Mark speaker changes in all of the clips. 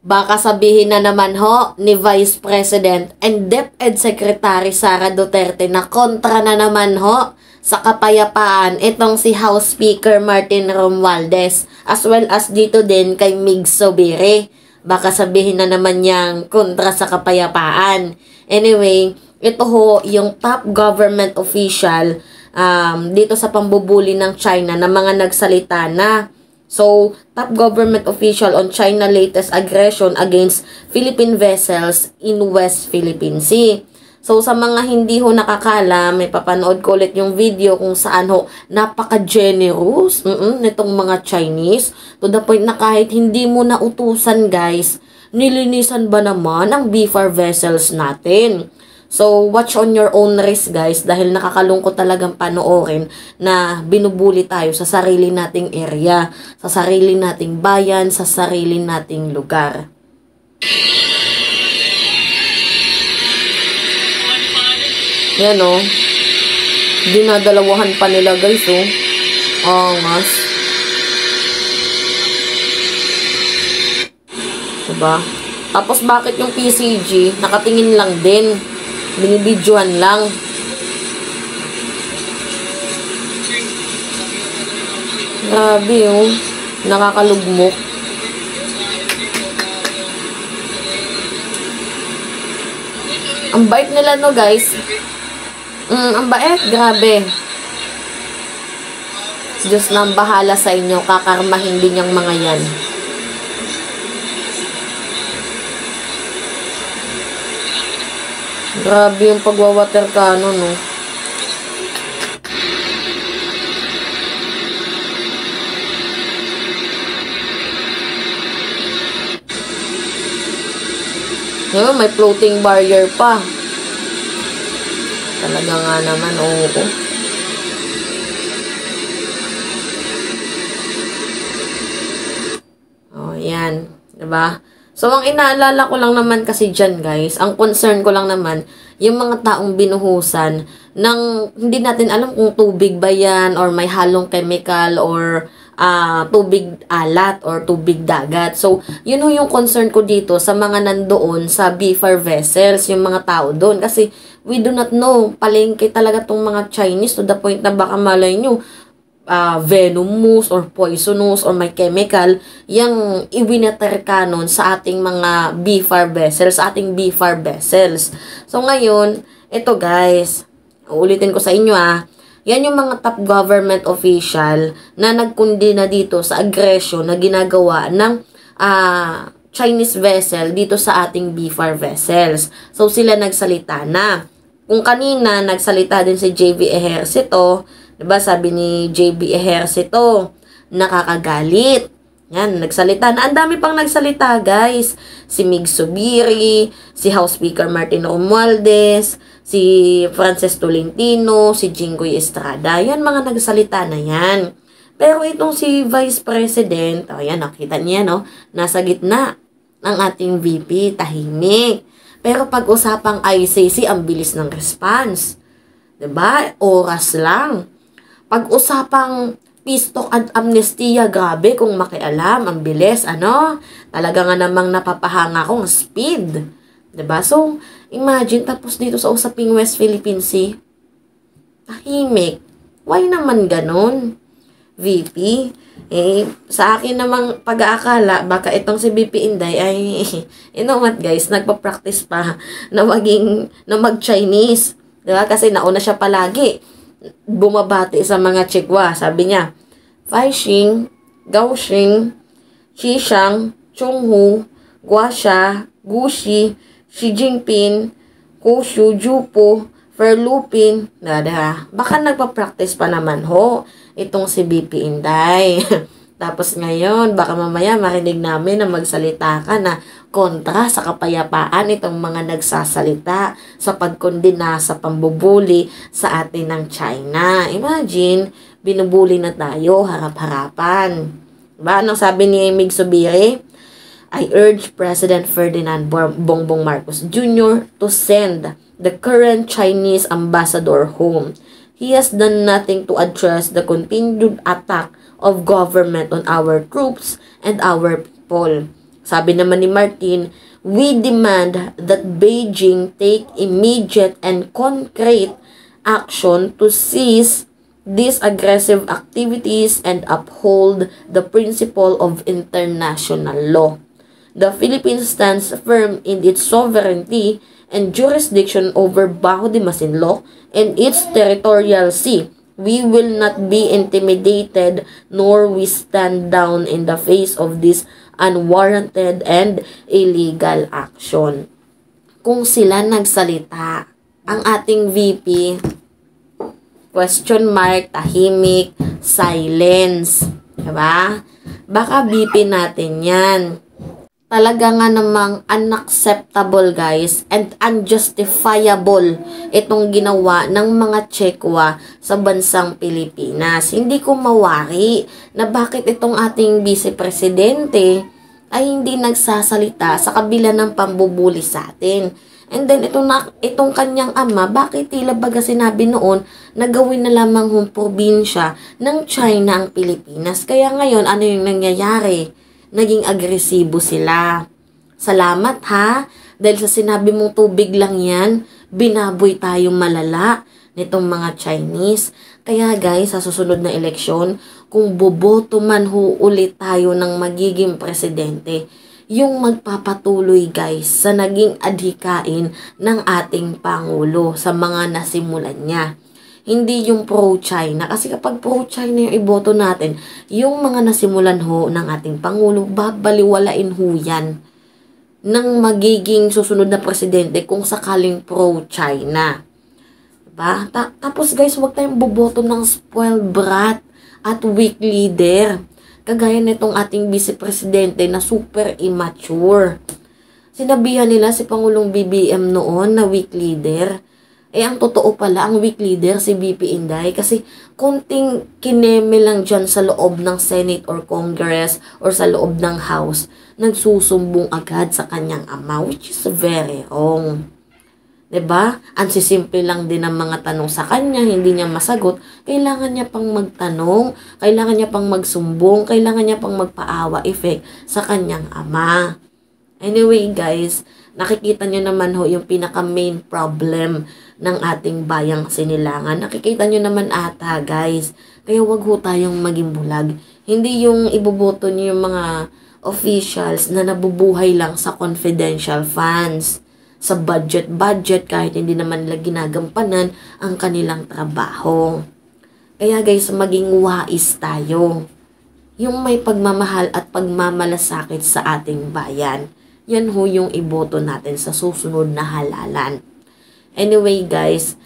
Speaker 1: Baka sabihin na naman ho ni Vice President and DepEd Secretary Sara Duterte na kontra na naman ho sa kapayapaan itong si House Speaker Martin Romualdez as well as dito din kay Mig Zubiri. Baka sabihin na naman niyang kontra sa kapayapaan. Anyway, ito ho yung top government official dito sa pambubuli ng China na mga nagsalita na. So, top government official on China latest aggression against Philippine vessels in West Philippine Sea. So, sa mga hindi ho nakakalam, may papanood ko ulit yung video kung saan ho napaka-generous nitong mga Chinese. To the point na kahit hindi mo nautusan guys, nilinisan ba naman ang BFAR vessels natin? So, watch on your own risk guys dahil nakakalungkot talagang panoorin na binubuli tayo sa sarili nating area, sa sarili nating bayan, sa sarili nating lugar. Yan o. Dinadalawahan pa nila guys o. Angas. Diba? Tapos bakit yung PCG nakatingin lang din? Binibidyohan lang. Grabe oh. Nakakalugmok. Ang bait nila no guys. Ang bait. Grabe. Diyos na ang bahala sa inyo. Kakarmahin din yung mga yan. Grabe yung pagwawater cannon, no? Ngayon, may floating barrier pa. Talaga nga naman, oo. Oh, yan. Diba? So, ang inaalala ko lang naman kasi dyan, guys, ang concern ko lang naman, yung mga taong binuhusan ng, hindi natin alam kung tubig ba yan, or may halong chemical, or tubig alat, or tubig dagat. So, yun yung concern ko dito sa mga nandoon sa BFAR vessels, yung mga tao doon. Kasi, we do not know, palengke talaga tong mga Chinese to the point na baka malay nyo, venomous or poisonous or may chemical yung iwinater canon sa ating mga BFAR vessels, sa ating BFAR vessels. So ngayon, ito guys, ulitin ko sa inyo yan yung mga top government official na nagkundi na dito sa aggression na ginagawa ng Chinese vessel dito sa ating BFAR vessels. So sila nagsalita na. Kung kanina nagsalita din si JB Ejercito, diba, sabi ni JB Ejercito, nakakagalit. Yan, nagsalita na. Ang dami pang nagsalita, guys. Si Mig Zubiri, si House Speaker Martin Romualdez, si Frances Tolentino, si Jinggoy Estrada. Yan, mga nagsalita na yan. Pero itong si Vice President, ayan, nakita niya, no? Nasa gitna ng ating VP, tahimik. Pero pag-usapang ICC, ang bilis ng response. Diba? Oras lang. Pag-usapang peace talk at amnestia, grabe kung makialam, ang bilis, ano? Talaga nga namang napapahanga akong speed. Diba? So, imagine, tapos dito sa usaping West Philippine Sea, tahimik. Why naman ganun? VP? Sa akin namang pag-aakala, baka itong si VP Inday ay, you know what guys, nagpa-practice pa na mag-Chinese. Diba? Kasi nauna siya palagi bumabati sa mga Chikwa. Sabi niya, Faixing, Gaoxing, Xishang, Chonghu, Guasha, Gushi, Xi Jinping, Kushu, Jupo, Ferlupin. Baka nagpa-practice pa naman ho itong si BP Inday. Tapos ngayon, baka mamaya marinig namin na magsalita ka na kontra sa kapayapaan itong mga nagsasalita sa pagkondena sa pambubuli sa atin ng China. Imagine, binubuli na tayo harap-harapan. Diba? Anong sabi ni Mig Zubiri? I urge President Ferdinand Bongbong Marcos Jr. to send the current Chinese ambassador home. He has done nothing to address the continued attack of government on our troops and our people. Sabi naman ni Martin, we demand that Beijing take immediate and concrete action to cease these aggressive activities and uphold the principle of international law. The Philippines stands firm in its sovereignty and jurisdiction over Bajo de Masinloc and its territorial sea. We will not be intimidated nor we stand down in the face of this unwarranted and illegal action. Kung sila nagsalita, ang ating VP, question mark, tahimik, silence. Diba? Baka VP natin yan. Talaga nga namang unacceptable guys and unjustifiable itong ginawa ng mga Chekwa sa bansang Pilipinas. Hindi ko mawari na bakit itong ating Vice Presidente ay hindi nagsasalita sa kabila ng pambubuli sa atin. And then itong kanyang ama, bakit tila baga sinabi noon na gawin na lamang hong probinsya ng China ang Pilipinas. Kaya ngayon ano yung nangyayari? Naging agresibo sila. Salamat ha, dahil sa sinabi mong tubig lang yan, binaboy tayong malala nitong mga Chinese. Kaya guys, sa susunod na eleksyon, kung boboto man ho ulit tayo ng magiging presidente, yung magpapatuloy guys sa naging adhikain ng ating Pangulo sa mga nasimulan niya. Hindi yung pro-China. Kasi kapag pro-China yung iboto natin, yung mga nasimulan ho ng ating Pangulo, babaliwalain ho yan ng magiging susunod na presidente kung sakaling pro-China. Diba? Tapos guys, huwag tayong boboto ng spoiled brat at weak leader. Kagaya nitong ating vice-presidente na super immature. Sinabihan nila si Pangulong BBM noon na weak leader. Ang totoo pala, ang weak leader si BP Inday kasi konting kineme lang dyan sa loob ng Senate or Congress or sa loob ng House, nagsusumbong agad sa kanyang ama, which is very wrong. Diba? Ansisimple lang din ang mga tanong sa kanya, hindi niya masagot, kailangan niya pang magtanong, kailangan niya pang magsumbong, kailangan niya pang magpaawa effect sa kanyang ama. Anyway guys, nakikita nyo naman ho yung pinaka main problem ng ating bayang Sinilangan. Nakikita nyo naman ata guys. Kaya wag ho tayong maging bulag. Hindi yung iboboto nyo yung mga officials na nabubuhay lang sa confidential funds. Sa budget kahit hindi naman nila ginagampanan ang kanilang trabaho. Kaya guys, maging wais tayo. Yung may pagmamahal at pagmamalasakit sa ating bayan. Yan ho yung iboto natin sa susunod na halalan. Anyway guys,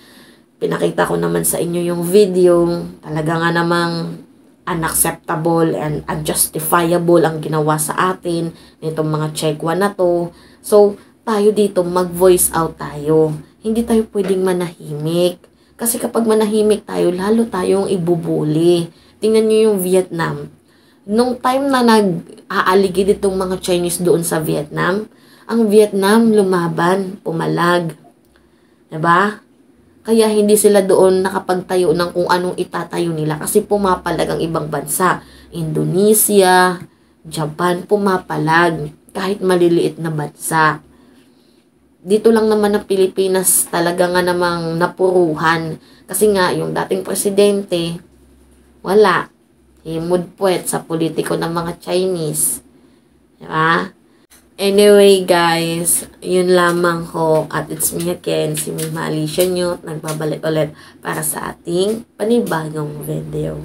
Speaker 1: pinakita ko naman sa inyo yung video. Talaga nga namang unacceptable and unjustifiable ang ginawa sa atin nitong mga Chekwa na to. So, tayo dito mag-voice out tayo. Hindi tayo pwedeng manahimik. Kasi kapag manahimik tayo, lalo tayong ibubuli. Tingnan nyo yung Vietnam. Nung time na nag-aaligid itong mga Chinese doon sa Vietnam, ang Vietnam lumaban, pumalag. Diba? Kaya hindi sila doon nakapagtayo ng kung anong itatayo nila kasi pumapalag ang ibang bansa. Indonesia, Japan, pumapalag kahit maliliit na bansa. Dito lang naman ng Pilipinas talaga nga namang napuruhan. Kasi nga yung dating presidente, wala. Himudpuet sa politiko ng mga Chinese. Diba? Anyway guys, yun lamang ho at it's me again, si Mima Alicia Nyot, nagbabalik ulit para sa ating panibagong video.